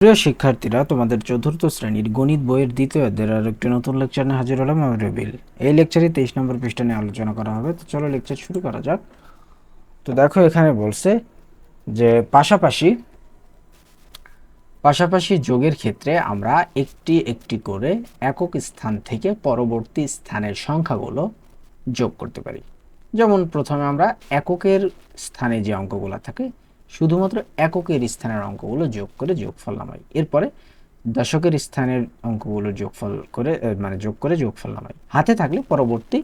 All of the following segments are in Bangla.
প্রিয় শিক্ষার্থীরা, তোমাদের চতুর্থ শ্রেণীর গণিত বইয়ের দ্বিতীয় অধ্যায়ের আর একটি নতুন লেকচার নিয়ে হাজির হলাম আমি রবিল। এই লেকচারে 23 নম্বর পৃষ্ঠা নিয়ে আলোচনা করা হবে। তো চলো লেকচার শুরু করা যাক। তো দেখো, এখানে বলছে যে পাশাপাশি যোগের ক্ষেত্রে আমরা একটি একটি করে একক স্থান থেকে পরবর্তী স্থানের সংখ্যাগুলো যোগ করতে পারি। যেমন প্রথমে আমরা এককের স্থানে যে অঙ্কগুলো থাকে শুধুমাত্র এককের স্থানের অঙ্কগুলো যোগ করে যোগফল নামাই। এরপরে দশকের স্থানের অঙ্কগুলো যোগফল করে যোগ করে যোগফল নামাই। হাতে থাকলে পরবর্তী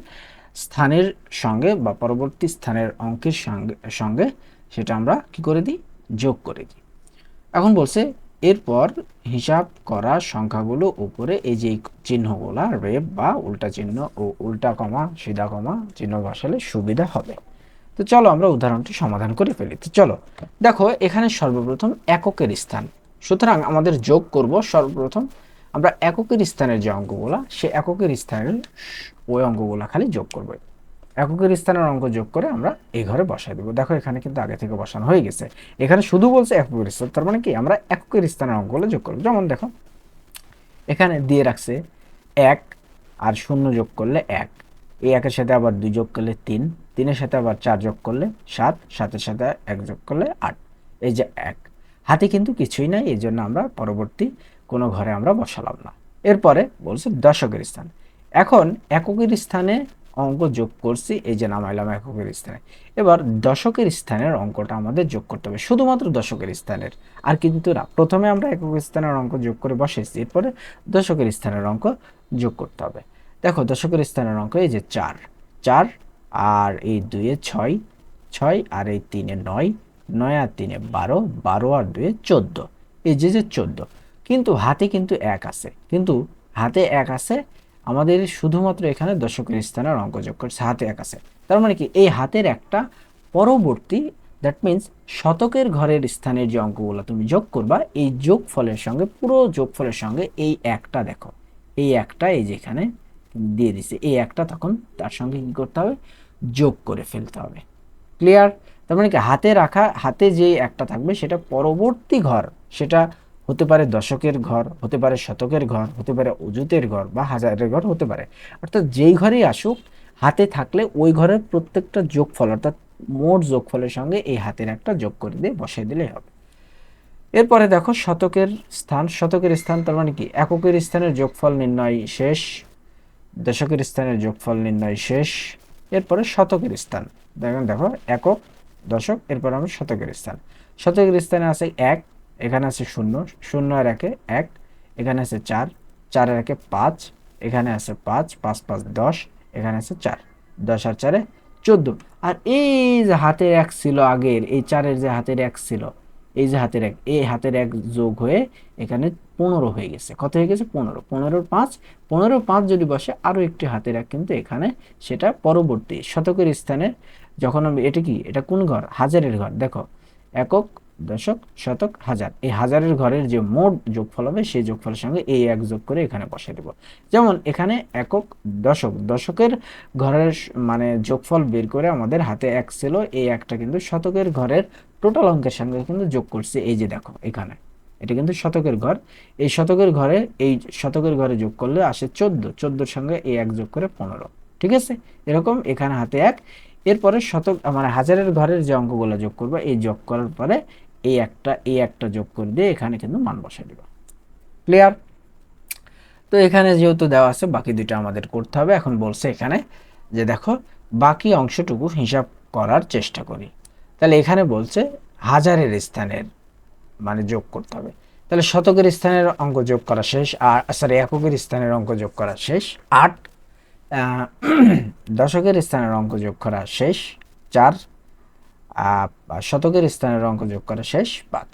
স্থানের সঙ্গে বা পরবর্তী স্থানের অঙ্কের সঙ্গে সঙ্গে সেটা আমরা কি করে দিই, যোগ করে দিই। এখন বলছে এরপর হিসাব করা সংখ্যাগুলো উপরে এই যে চিহ্নগুলা রেপ বা উল্টা চিহ্ন ও উল্টা কমা সিধা কমা চিহ্ন বসালে সুবিধা হবে। তো চলো আমরা উদাহরণটি সমাধান করে ফেলি। তো চলো দেখো, এখানে সর্বপ্রথম এককের স্থান, সুতরাং আমাদের যোগ করব সর্বপ্রথম আমরা এককের স্থানের যে অঙ্কগুলা সে এককের স্থানের ওই অঙ্কগুলা খালি যোগ করব। এককের স্থানের অঙ্ক যোগ করে আমরা এই ঘরে বসাই দেবো। দেখো এখানে কিন্তু আগে থেকে বসানো হয়ে গেছে। এখানে শুধু বলছে এককের স্থান, তার মানে কি আমরা এককের স্থানের অঙ্কগুলো যোগ করবো। যেমন দেখো এখানে দিয়ে রাখছে 1 আর 0 যোগ করলে 1, এই 1-এর সাথে আবার 2 যোগ করলে 3, 3-এর সাথে আবার 4 যোগ করলে 7, 7-এর সাথে 1 যোগ করলে 8। এই যে 1 হাতে কিন্তু কিছুই নাই, এই জন্য আমরা পরবর্তী কোনো ঘরে আমরা বসালাম না। এরপরে বলছে দশকের স্থান। এখন এককের স্থানে অঙ্ক যোগ করছি, এই যে নামাইলাম এককের স্থানে। এবার দশকের স্থানের অঙ্কটা আমাদের যোগ করতে হবে, শুধুমাত্র দশকের স্থানের, আর কিন্তু না। প্রথমে আমরা একক স্থানের অঙ্ক যোগ করে বসেছি, এরপরে দশকের স্থানের অঙ্ক যোগ করতে হবে। দেখো দশকের স্থানের অঙ্ক এই যে 4, 4 আর এই 2-এ 6, 6 আর এই 3-এ 9, 9 আর 3-এ 12, 12 আর 2-এ 14, এই যে 14। কিন্তু হাতে কিন্তু 1 আছে, কিন্তু হাতে 1 আছে, আমাদের শুধুমাত্র এখানে দশকের স্থানের অঙ্ক যোগ করছে, হাতে 1 আছে। তার মানে কি এই হাতের একটা পরবর্তী, দ্যাট মিন্স শতকের ঘরের স্থানের যে অঙ্কগুলো তুমি যোগ করবা, এই যোগফলের সঙ্গে পুরো যোগফলের সঙ্গে এই একটা দেখো, এই একটা এই যেখানে দিয়ে দিছে, এই একটা তখন তার সঙ্গে কি করতে হবে, যোগ করে ফেলতে হবে। ক্লিয়ার? তার মানে কি হাতে রাখা, হাতে যে একটা থাকবে সেটা পরবর্তী ঘর, সেটা হতে পারে দশকের ঘর, হতে পারে শতকের ঘর, হতে পারে অযুতের ঘর বা হাজারের ঘর হতে পারে। অর্থাৎ যেই ঘরেই আসুক হাতে থাকলে ওই ঘরের প্রত্যেকটা যোগফল অর্থাৎ মোট যোগফলের সঙ্গে এই হাতের একটা যোগ করে দিয়ে বসাই দিলেই হবে। এরপরে দেখো শতকের স্থান, শতকের স্থান তার মানে কি এককের স্থানের যোগফল নির্ণয় শেষ, দশকের স্থানের যোগফল নির্ণয় শেষ। এরপরে শতকের স্থান, দেখেন দেখো একক দশক, এরপর আমরা শতকের স্থান। শতকের স্থানে আছে 1, এখানে আছে 0, 0 আর 1-এ 1, এখানে আছে 4, 4 আর 1-এ 5, এখানে আছে 5, 5 5 10, এখানে আছে 4, 10 আর 4-এ 14। আর এই যে হাতের 1 ছিল আগের, এই 4-এর যে হাতের 1 ছিল, এই যে হাতের 1, এই হাতের 1 যোগ হয়ে এখানে 15 হয়ে গেছে। কত হয়ে গেছে? 15। 15-র 5, 15-র 5 যদি বসে আরও একটি হাতের 1 কিন্তু এখানে, সেটা পরবর্তী শতকের স্থানে। যখন আমি এটা কি, এটা কোন ঘর? হাজারের ঘর। দেখো একক দশক শতক হাজার, এই হাজারের ঘরের যে মোট যোগফল হবে সেই যোগফলের সঙ্গে এই 1 যোগ করে এখানে বসিয়ে দেব। যেমন এখানে একক দশক, দশকের ঘরের যোগফল বের করে আমাদের হাতে 1 ছিল, এই 1টা কিন্তু শতকের ঘরের টোটাল অঙ্কের সঙ্গে কিন্তু যোগ করছে। এই যে দেখো এখানে এটা কিন্তু শতকের ঘর, এই শতকের ঘরে এই শতকের ঘরে যোগ করলে আসে 14, 14-র সঙ্গে এই 1 যোগ করে 15। ঠিক আছে? এরকম এখানে হাতে 1, এরপরে শতক হাজারের ঘরের যে অঙ্কগুলো যোগ করবে, এই যোগ করার পরে এই একটা যোগ করে দিয়ে এখানে কিন্তু মান বসাই দেব। ক্লিয়ার? তো এখানে যেহেতু দেওয়া আছে, বাকি দুটো আমাদের করতে হবে। এখন বলছে এখানে যে দেখো বাকি অংশটুকু হিসাব করার চেষ্টা করি। তাহলে এখানে বলছে হাজারের স্থানের যোগ করতে হবে। তাহলে শতকের স্থানের অঙ্ক যোগ করা শেষ, আর সরি এককের স্থানের অঙ্ক যোগ করা শেষ 8, দশকের স্থানের অঙ্ক যোগ করা শেষ 4, শতকের স্থানের অঙ্ক যোগ করা শেষ 5।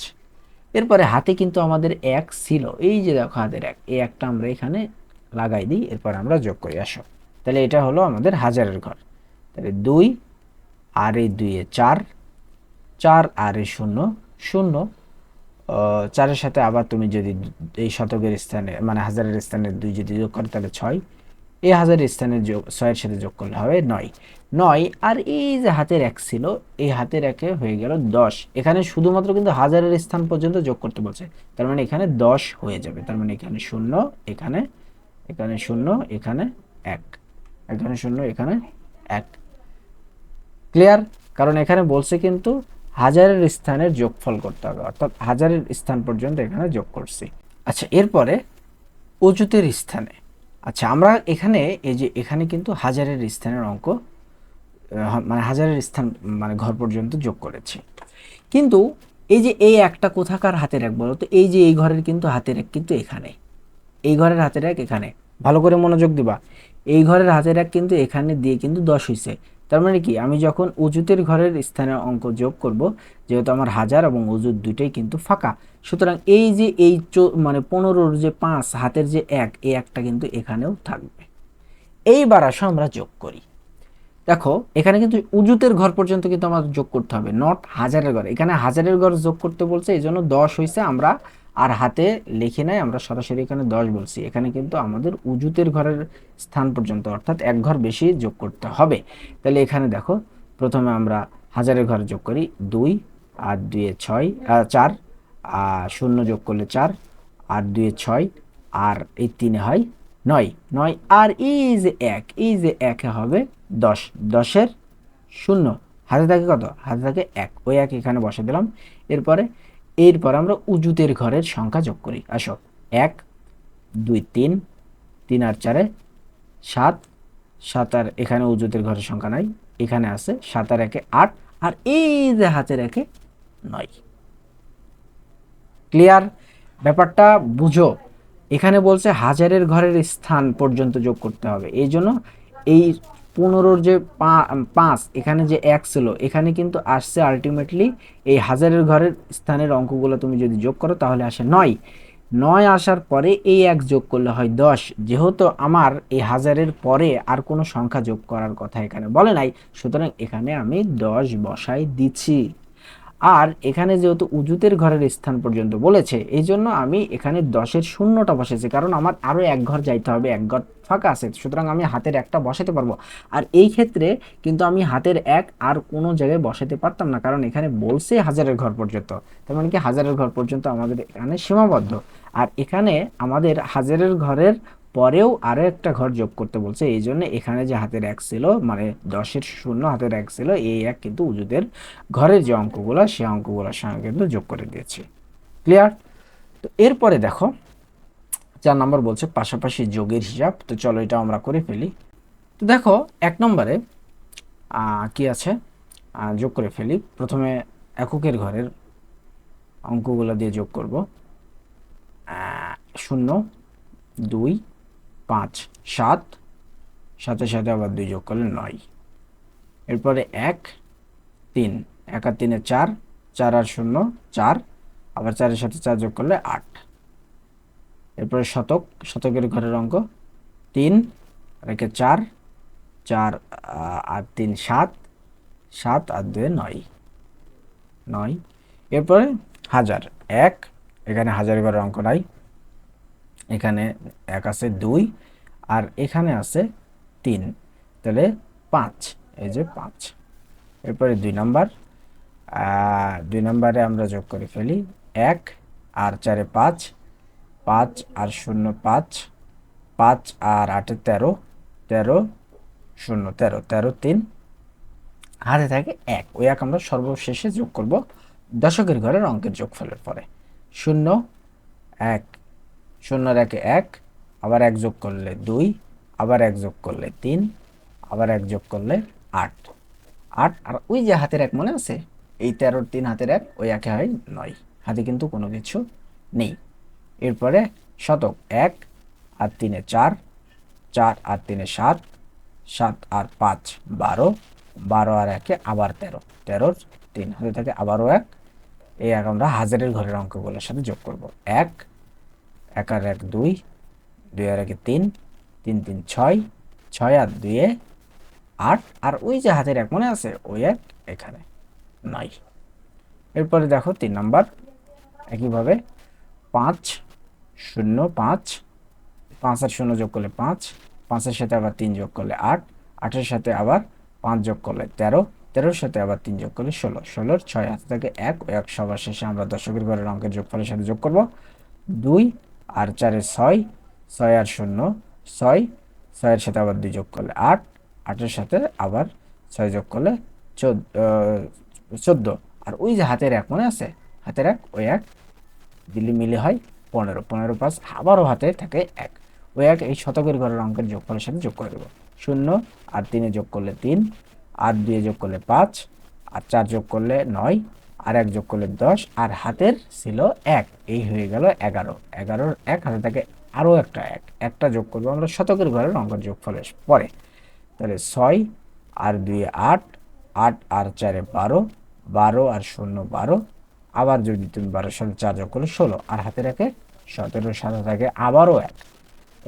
এরপরে হাতে কিন্তু আমাদের 1 ছিল, এই যে দেখো হাতের 1, এই একটা আমরা এখানে লাগাই দিই, এরপর আমরা যোগ করি। আসো তাহলে এটা হলো আমাদের হাজারের ঘর। তাহলে 2 আর এই 2-এ 4, 4 আর এই 0, 0, 4-এর সাথে আবার তুমি যদি এই শতকের স্থানে হাজারের স্থানে 2 যদি যোগ করো তাহলে 6, এই হাজারের স্থানে 6-এর সাথে যোগ করলে হবে 9। 9, আর এই যে হাতের 1 ছিল, এই হাতের 1 হয়ে গেল 10। এখানে শুধুমাত্র কিন্তু হাজারের স্থান পর্যন্ত যোগ করতে বলছে, তার মানে এখানে 10 হয়ে যাবে। তার মানে এখানে 0, এখানে 0, এখানে 1, এখানে 0, এখানে 1। ক্লিয়ার? কারণ এখানে বলছে কিন্তু হাজারের স্থানের যোগফল করতে হবে, অর্থাৎ হাজারের স্থান পর্যন্ত এখানে যোগ করছি। আচ্ছা, এরপরে অযুতের স্থানে। আচ্ছা, আমরা এখানে এই যে এখানে কিন্তু হাজারের স্থানের অঙ্ক, মানে হাজারের স্থান মানে ঘর পর্যন্ত যোগ করেছি। কিন্তু এই যে এই একটা কোথাকার হাতের 1 বলো তো? এই যে এই ঘরের কিন্তু হাতের 1 কিন্তু এখানে, এই ঘরের হাতের 1 এখানে। ভালো করে মনোযোগ দিবা। এই ঘরের হাতের 1 কিন্তু এখানে দিয়ে কিন্তু 10 হইছে। তার মানে কি, আমি যখন অযুতের ঘরের স্থানের অঙ্ক যোগ করব, যেহেতু আমার হাজার এবং অযুত দুইটাই কিন্তু ফাঁকা, সুতরাং এই যে এই মানে 15-র যে 5 হাতের যে 1, এই একটা কিন্তু এখানেও থাকবে। এইবার আসো আমরা যোগ করি। দেখো এখানে কিন্তু উজুতের ঘর পর্যন্ত কিন্তু আমাদের যোগ করতে হবে, নট হাজারের ঘর। এখানে হাজারের ঘর যোগ করতে বলছে, এই জন্য 10 হয়েছে। আমরা আর হাতে লিখি নাই, আমরা সরাসরি এখানে 10 বলছি। এখানে কিন্তু আমাদের উজুতের ঘরের স্থান পর্যন্ত, অর্থাৎ 1 ঘর বেশি যোগ করতে হবে। তাহলে এখানে দেখো, প্রথমে আমরা হাজারের ঘর যোগ করি, 2 আর 2 এ 6, 4, আর 0 যোগ করলে 4, আর 2 এ 6, আর এই 3 হয় 9, 9, আর এই যে 1, এই যে 1 হবে 10, 10-এর 0, হাতে থাকে কত? হাতে থাকে 1, ওই 1 এখানে বসে দিলাম। এরপর আমরা উজুতের ঘরের সংখ্যা যোগ করি। আসো, 1, 2, 3, 3 আর 4-এ 7, 7 আর এখানে উজুতের ঘরের সংখ্যা নাই, এখানে আছে 7 আর 1-এ 8, আর এই যে হাতের 1-এ 9। ক্লিয়ার? ব্যাপারটা বুঝো। এখানে বলছে হাজারের ঘরের স্থান পর্যন্ত যোগ করতে হবে, এই জন্য এই 15-র যে 5 এখানে যে 1 ছিল, এখানে কিন্তু আসছে আলটিমেটলি এই হাজারের ঘরের স্থানের অঙ্কগুলো তুমি যদি যোগ করো তাহলে আসে 9। 9 আসার পরে এই 1 যোগ করলে হয় 10। যেহেতু আমার এই হাজারের পরে আর কোনো সংখ্যা যোগ করার কথা এখানে বলে নাই, সুতরাং এখানে আমি 10 বসাই দিচ্ছি। আর এখানে যেহেতু উজুতের ঘরের স্থান পর্যন্ত বলেছে, এই জন্য আমি এখানে 10-এর 0টা বসেছি, কারণ আমার আরও 1 ঘর যাইতে হবে, 1 ঘর ফাঁকা আছে, সুতরাং আমি হাতের 1টা বসাতে পারবো। আর এই ক্ষেত্রে কিন্তু আমি হাতের 1 আর কোনো জায়গায় বসাতে পারতাম না, কারণ এখানে বলছে হাজারের ঘর পর্যন্ত। তার মানে কি, হাজারের ঘর পর্যন্ত আমাদের এখানে সীমাবদ্ধ। আর এখানে আমাদের হাজারের ঘরের পরেও আরও একটা ঘর যোগ করতে বলছে, এই জন্য এখানে যে হাতের 1 ছিল, মানে 10-এর 0 হাতের 1 ছিল, এই 1 কিন্তু উজুদের ঘরের যে অঙ্কগুলো, সেই অঙ্কগুলোর সঙ্গে কিন্তু যোগ করে দিয়েছি। ক্লিয়ার? তো এরপরে দেখো 4 নম্বর বলছে পাশাপাশি যোগের হিসাব। তো চলো এটা আমরা করে ফেলি। তো দেখো 1 নম্বরে কি আছে, যোগ করে ফেলি। প্রথমে এককের ঘরের অঙ্কগুলো দিয়ে যোগ করব। 0, 2, 5, 7, 7-এর সাথে আবার 2 যোগ করলে 9। এরপরে 1, 3, 1 আর 3 এ 4, 4 আর 0 4, আবার 4-এর সাথে 4 যোগ করলে 8। এরপরে শতকের ঘরের অঙ্ক 3 রেখে 4, 4 আর 3 7, 7 আর 2 9, 9। এরপরে হাজার 1, এখানে হাজারের ঘরের অঙ্ক নাই, এখানে 1 আছে 2, আর এখানে আছে 3, তাহলে 5, এই যে 5। এরপরে 2 নাম্বার, 2 নম্বরে আমরা যোগ করে ফেলি, 1 আর 4-এ 5, 5 আর 0 5, 5 আর 8-এ 13, 13, 0 13, 13 3, হাতে থাকে 1, ওই 1 আমরা সর্বশেষে যোগ করব দশকের ঘরের অঙ্কের যোগফলের পরে। 0, 1, 0 আর 1-এ 1, আবার 1 যোগ করলে 2, আবার 1 যোগ করলে 3, আবার 1 যোগ করলে 8, 8 আর ওই যে হাতের 1 মনে আছে, এই 13-র 3 হাতের 1, ওই 1-এ হয় 9, হাতে কিন্তু কোনো কিছু নেই। এরপরে শতক 1 আর 3-এ 4, 4 আর 3-এ 7, 7 আর 5 12, 12 আর 1-এ আবার 13, 13-র 3 হাতে থাকে আবারও 1, এই 1 আমরা হাজারের ঘরের অঙ্কগুলোর সাথে যোগ করব। 1, 1 আর 1 2, 2 আর 1-এ 3, 3 3 6, 6 আর 2-এ 8, আর ওই যে হাতের 1 মনে আছে, ওই 1 এখানে 9। এরপরে দেখো 3 নাম্বার, একইভাবে 5, 0 5, 5 আর 0 যোগ করলে 5, 5-এর সাথে আবার 3 যোগ করলে 8, 8-এর সাথে আবার 5 যোগ করলে 13, 13-র সাথে আবার 3 যোগ করলে 16, 16-র 6 হাতে থাকে 1, ওই 1 সবার শেষে আমরা দশকের ঘরের অঙ্কের যোগফলের সাথে যোগ করব 2 আর 4 এ 6, 6 আর 0 6, 6-এর সাথে আবার 2 যোগ করলে 8, 8-এর সাথে আবার 6 যোগ করলে 14, আর ওই যে হাতের 1 মনে আছে, হাতের 1, ওই 1 দিলে মিলে হয় 15, 15 5 আবারও হাতে থাকে 1, ওই 1 এই শতকের ঘরের অঙ্কের যোগফলের সাথে যোগ করে দেব। 0 আর 3 যোগ করলে 3, আর 2 যোগ করলে 5, আর 4 যোগ করলে 9, আর 1 যোগ করলে 10, আর হাতের ছিল 1, এই হয়ে গেল 11, 11-র 1 হাতে থাকে আরও একটা 1, একটা যোগ করবো আমরা শতকের ঘরের অঙ্কের যোগফলের পরে। তাহলে 6 আর 2 8, 8 আর 4 12, 12 আর 0 12, আবার যদি তুমি 12-এর সাথে 4 যোগ করলে 16, আর হাতে রাখে 17-এর সাথে থাকে আবারও 1,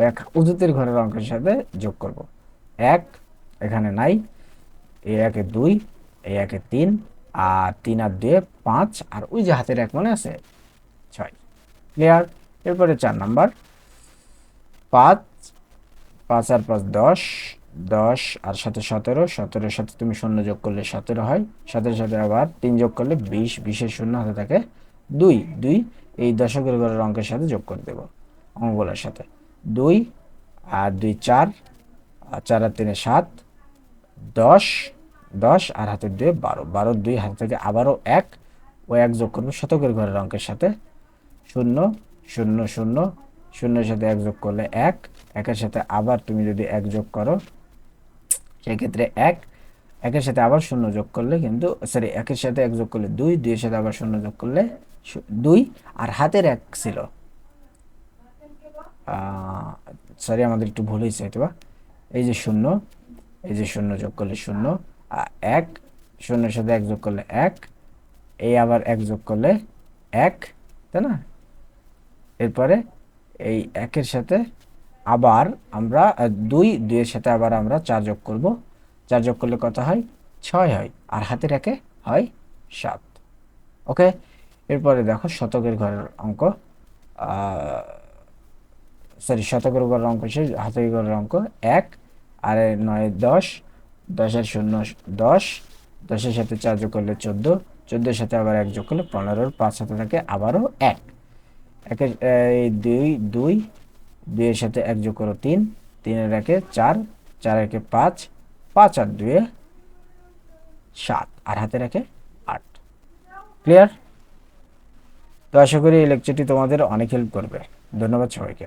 এক অজুতের ঘরের অঙ্কের সাথে যোগ করব 1, এখানে নাই, এই 1-এ 2, এই 1-এ 3, আর 3 আর 2 5, আর ওই যে হাতের 1 মনে আছে 6। ক্লিয়ার? এরপরে 4 নাম্বার 5, 5 আর 5 10, 10 আর সাথে 17, 17-এর সাথে তুমি 0 যোগ করলে 17 হয়, 7-এর সাথে আবার 3 যোগ করলে 20, 20-এর 0 হাতে থাকে 2, 2 এই দশকের ঘরের অঙ্কের সাথে যোগ করে দেব অঙ্কগুলোর সাথে। 2 আর 2 4, আর 4 আর 3 7, 10, 10 আর হাতে 2 12, 12 2 হাতে থেকে আবারও 1, ওই 1 যোগ করবো শতকের ঘরের অঙ্কের সাথে 0, 0 0, 0-এর সাথে 1 যোগ করলে 1, 1-এর সাথে আবার তুমি যদি 1 যোগ করো সেক্ষেত্রে 1, 1-এর সাথে আবার 0 যোগ করলে কিন্তু সরি 1-এর সাথে 1 যোগ করলে 2, 2-এর সাথে আবার 0 যোগ করলে 2, আর হাতের 1 ছিল সরি আমাদের একটু ভুল হয়েছে হয়তো, এই যে 0, এই যে 0 যোগ করলে 0, 1, 0-এর সাথে 1 যোগ করলে 1, এই আবার 1 যোগ করলে 1, তাই না? এরপরে এই 1-এর সাথে আবার আমরা 2, 2-এর সাথে আবার আমরা 4 যোগ করব, 4 যোগ করলে কত হয় 6 হয়, আর হাতের 1-এ হয় 7। ওকে, এরপরে দেখো শতকের ঘরের অঙ্ক, সরি শতকের ঘরের অঙ্ক শেষ, হাতের ঘরের অঙ্ক 1 আর 9 10, 10-এর 0 10, 10-এর সাথে 4 যোগ করলে 14, 14-এর সাথে আবার 1 যোগ করলে 15, 5 হাতে থাকে আবারও 1, 1-এর এই 2, 2, 2-এর সাথে 1 যোগ করো 3, 3-এর 1-এ 4, 4-এর 5, 5 আর 2-এ 7, আর হাতে রাখে 8। ক্লিয়ার? তো আশা করি এই লেকচারটি তোমাদের অনেক হেল্প করবে। ধন্যবাদ সবাইকে।